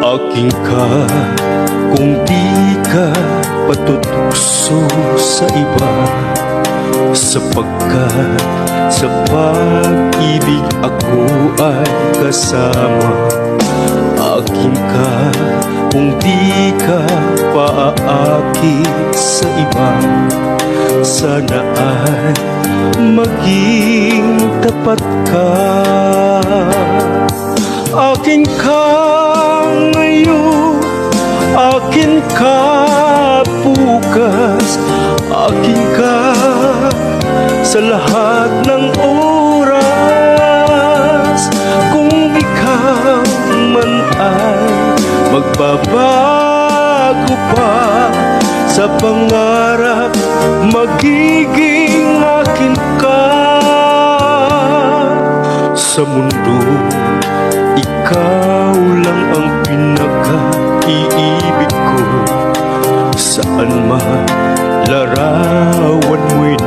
Aking ka kung di ka patutukso sa iba, sapagkat sa pag-ibig ako ay kasama. Aking ka kung di ka paaakit sa iba, sana ay maging tapat ka. Akin ka ngayon, akin ka bukas, akin ka sa lahat ng oras. Kung ikaw man ay magbabago pa sa pangarap, magiging akin ka. Sa mundo, ikaw lang ang pinaka-iibig ko. Saan man larawan mo'y